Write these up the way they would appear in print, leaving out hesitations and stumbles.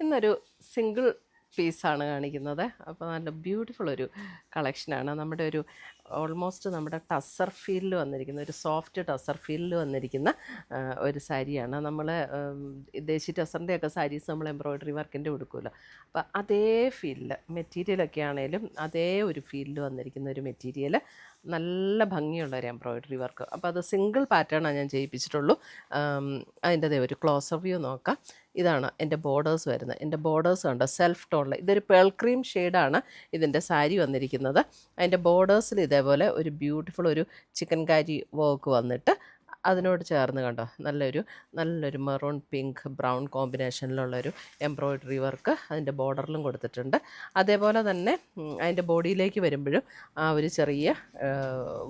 ഇന്നൊരു സിംഗിൾ പീസാണ് കാണിക്കുന്നത്. അപ്പോൾ നല്ല ബ്യൂട്ടിഫുൾ ഒരു കളക്ഷനാണ്. നമ്മുടെ ഒരു ഓൾമോസ്റ്റ് നമ്മുടെ ടസർ ഫീലിൽ വന്നിരിക്കുന്ന ഒരു സോഫ്റ്റ് ടസർ ഫീലിൽ വന്നിരിക്കുന്ന ഒരു സാരിയാണ്. നമ്മൾ ദേശി ടസറിൻ്റെയൊക്കെ സാരീസ് നമ്മൾ എംബ്രോയ്ഡറി വർക്കിൻ്റെ കൊടുക്കുമല്ലോ, അപ്പോൾ അതേ ഫീലിൽ മെറ്റീരിയലൊക്കെ ആണെങ്കിലും അതേ ഒരു ഫീലിൽ വന്നിരിക്കുന്ന ഒരു മെറ്റീരിയൽ, നല്ല ഭംഗിയുള്ള ഒരു എംബ്രോയ്ഡറി വർക്ക്. അപ്പോൾ അത് സിംഗിൾ പാറ്റേണാണ് ഞാൻ ചെയ്യിപ്പിച്ചിട്ടുള്ളൂ. അതിൻ്റെ ഒരു ക്ലോസർ വ്യൂ നോക്കാം. ഇതാണ് എൻ്റെ ബോർഡേഴ്സ് വരുന്നത്. എൻ്റെ ബോർഡേഴ്സ് ഉണ്ട് സെൽഫ് ടോണിൽ. ഇതൊരു പേൾ ക്രീം ഷെയ്ഡാണ് ഇതിൻ്റെ സാരി വന്നിരിക്കുന്നത്. അതിൻ്റെ ബോർഡേഴ്സിൽ ഇതേപോലെ ഒരു ബ്യൂട്ടിഫുൾ ഒരു ചിക്കൻ കാരി വർക്ക് വന്നിട്ട് അതിനോട് ചേർന്ന് കണ്ടോ നല്ലൊരു മെറൂൺ പിങ്ക് ബ്രൗൺ കോമ്പിനേഷനിലുള്ളൊരു എംബ്രോയ്ഡറി വർക്ക് അതിൻ്റെ ബോർഡറിലും കൊടുത്തിട്ടുണ്ട്. അതേപോലെ തന്നെ അതിൻ്റെ ബോഡിയിലേക്ക് വരുമ്പോഴും ആ ഒരു ചെറിയ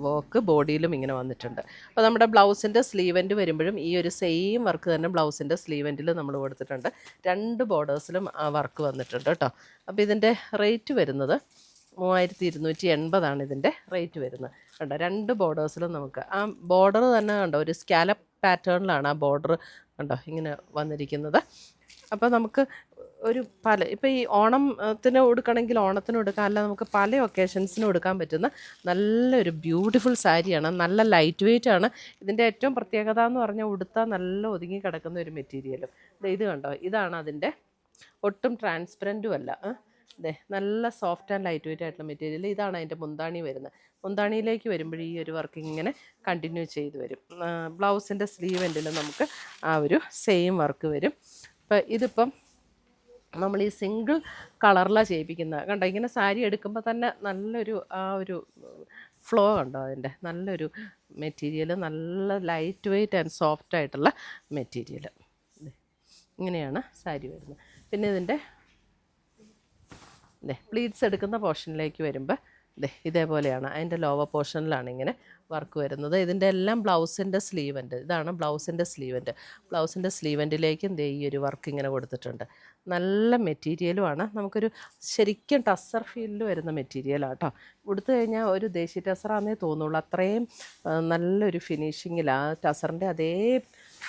വർക്ക് ബോഡിയിലും ഇങ്ങനെ വന്നിട്ടുണ്ട്. അപ്പോൾ നമ്മുടെ ബ്ലൗസിൻ്റെ സ്ലീവെൻ്റ് വരുമ്പോഴും ഈ ഒരു സെയിം വർക്ക് തന്നെ ബ്ലൗസിൻ്റെ സ്ലീവെൻറ്റിൽ നമ്മൾ കൊടുത്തിട്ടുണ്ട്. രണ്ട് ബോർഡേഴ്സിലും ആ വർക്ക് വന്നിട്ടുണ്ട് കേട്ടോ. അപ്പോൾ ഇതിൻ്റെ റേറ്റ് വരുന്നത് 3280 ഇതിൻ്റെ റേറ്റ് വരുന്നത്. കണ്ടോ, രണ്ട് ബോർഡേഴ്സിലും നമുക്ക് ആ ബോർഡർ തന്നെ കണ്ടോ ഒരു സ്കാലപ്പ് പാറ്റേണിലാണ് ആ ബോർഡർ കണ്ടോ ഇങ്ങനെ വന്നിരിക്കുന്നത്. അപ്പോൾ നമുക്ക് ഒരു ഇപ്പോൾ ഈ ഓണത്തിന് കൊടുക്കണമെങ്കിൽ ഓണത്തിന് കൊടുക്കാം, അല്ല നമുക്ക് പല ഒക്കേഷൻസിനും കൊടുക്കാൻ പറ്റുന്ന നല്ലൊരു ബ്യൂട്ടിഫുൾ സാരിയാണ്. നല്ല ലൈറ്റ് വെയ്റ്റ് ആണ്. ഇതിൻ്റെ ഏറ്റവും പ്രത്യേകത എന്ന് പറഞ്ഞാൽ ഉടുത്താൽ നല്ല ഒതുങ്ങി കിടക്കുന്ന ഒരു മെറ്റീരിയലും. ഇത് കണ്ടോ, ഇതാണ് അതിൻ്റെ, ഒട്ടും ട്രാൻസ്പെറൻറ്റും അല്ല. നല്ല സോഫ്റ്റ് ആൻഡ് ലൈറ്റ് വെയ്റ്റ് ആയിട്ടുള്ള മെറ്റീരിയൽ. ഇതാണ് അതിൻ്റെ മുന്താണി വരുന്നത്. മുന്താണിയിലേക്ക് വരുമ്പോൾ ഈ ഒരു വർക്ക് ഇങ്ങനെ കണ്ടിന്യൂ ചെയ്ത് വരും. ബ്ലൗസിൻ്റെ സ്ലീവ് എൻഡിൽ നമുക്ക് ആ ഒരു സെയിം വർക്ക് വരും. അപ്പോൾ ഇതിപ്പം നമ്മൾ ഈ സിംഗിൾ കളറിലാണ് ചെയ്യിപ്പിക്കുന്നത്. കണ്ടോ, ഇങ്ങനെ സാരി എടുക്കുമ്പോൾ തന്നെ നല്ലൊരു ആ ഒരു ഫ്ലോ കണ്ടോ അതിൻ്റെ, നല്ലൊരു മെറ്റീരിയൽ, നല്ല ലൈറ്റ് വെയ്റ്റ് ആൻഡ് സോഫ്റ്റ് ആയിട്ടുള്ള മെറ്റീരിയൽ. ഇങ്ങനെയാണ് സാരി വരുന്നത്. പിന്നെ ഇതിൻ്റെ പ്ലീറ്റ്സ് എടുക്കുന്ന പോർഷനിലേക്ക് വരുമ്പോൾ ഇതേപോലെയാണ്. അതിൻ്റെ ലോവർ പോർഷനിലാണ് ഇങ്ങനെ വർക്ക് വരുന്നത്. ഇതിൻ്റെ എല്ലാം ബ്ലൗസിൻ്റെ സ്ലീവെൻ്റ്, ഇതാണ് ബ്ലൗസിൻ്റെ സ്ലീവെൻ്റ്. ബ്ലൗസിൻ്റെ സ്ലീവെൻറ്റിലേക്കും ഈ ഒരു വർക്ക് ഇങ്ങനെ കൊടുത്തിട്ടുണ്ട്. നല്ല മെറ്റീരിയലുമാണ്. നമുക്കൊരു ശരിക്കും ടസർ ഫീലിൽ വരുന്ന മെറ്റീരിയലാണ് കേട്ടോ. ഉടുത്തു കഴിഞ്ഞാൽ ഒരു ദേശി ടസറാണെന്നേ തോന്നുള്ളൂ. അത്രയും നല്ലൊരു ഫിനിഷിങ്ങിലാണ്, ടസറിൻ്റെ അതേ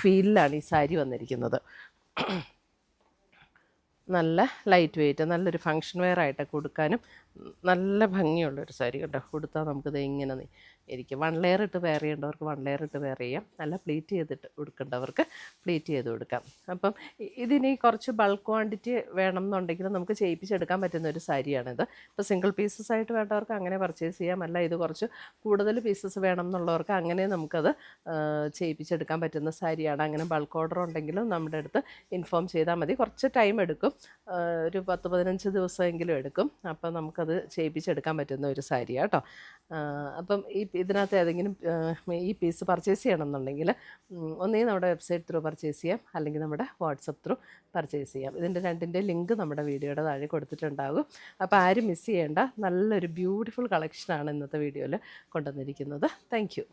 ഫീലിലാണ് ഈ സാരി വന്നിരിക്കുന്നത്. നല്ല ലൈറ്റ് വെയ്റ്റ്, നല്ലൊരു ഫങ്ഷൻ വെയർ ആയിട്ടൊക്കെ കൊടുക്കാനും നല്ല ഭംഗിയുള്ളൊരു സാരി കേട്ടോ. കൊടുത്താൽ നമുക്കിത് ഇങ്ങനെ ഇരിക്കും. 1 ലെയർ ഇട്ട് വെയർ ചെയ്യേണ്ടവർക്ക് 1 ലെയർ ഇട്ട് വെയർ ചെയ്യാം, നല്ല പ്ലീറ്റ് ചെയ്തിട്ട് കൊടുക്കേണ്ടവർക്ക് പ്ലീറ്റ് ചെയ്ത് കൊടുക്കാം. അപ്പം ഇതിനി കുറച്ച് ബൾക്ക് ക്വാണ്ടിറ്റി വേണം എന്നുണ്ടെങ്കിൽ നമുക്ക് ചെയ്യിപ്പിച്ചെടുക്കാൻ പറ്റുന്ന ഒരു സാരിയാണിത്. ഇപ്പോൾ സിംഗിൾ പീസസ് ആയിട്ട് വേണ്ടവർക്ക് അങ്ങനെ പർച്ചേസ് ചെയ്യാം, അല്ല ഇത് കുറച്ച് കൂടുതൽ പീസസ് വേണം എന്നുള്ളവർക്ക് അങ്ങനെ നമുക്കത് ചെയ്യിപ്പിച്ചെടുക്കാൻ പറ്റുന്ന സാരിയാണ്. അങ്ങനെ ബൾക്ക് ഓർഡർ ഉണ്ടെങ്കിലും നമ്മുടെ അടുത്ത് ഇൻഫോം ചെയ്താൽ മതി. കുറച്ച് ടൈം എടുക്കും, ഒരു 10-15 ദിവസമെങ്കിലും എടുക്കും. അപ്പം നമുക്കത് ചെയ്യിപ്പിച്ചെടുക്കാൻ പറ്റുന്ന ഒരു സാരിയാണ് കേട്ടോ. അപ്പം ഇതിനകത്ത് ഏതെങ്കിലും ഈ പീസ് പർച്ചേസ് ചെയ്യണമെന്നുണ്ടെങ്കിൽ ഒന്നുകിൽ നമ്മുടെ വെബ്സൈറ്റ് ത്രൂ പർച്ചേസ് ചെയ്യാം, അല്ലെങ്കിൽ നമ്മുടെ വാട്സപ്പ് ത്രൂ പർച്ചേസ് ചെയ്യാം. ഇതിൻ്റെ രണ്ടിൻ്റെ ലിങ്ക് നമ്മുടെ വീഡിയോയുടെ താഴെ കൊടുത്തിട്ടുണ്ടാകും. അപ്പോൾ ആരും മിസ് ചെയ്യേണ്ട, നല്ലൊരു ബ്യൂട്ടിഫുൾ കളക്ഷനാണ് ഇന്നത്തെ വീഡിയോയിൽ കൊണ്ടുവന്നിരിക്കുന്നത്. Thank you.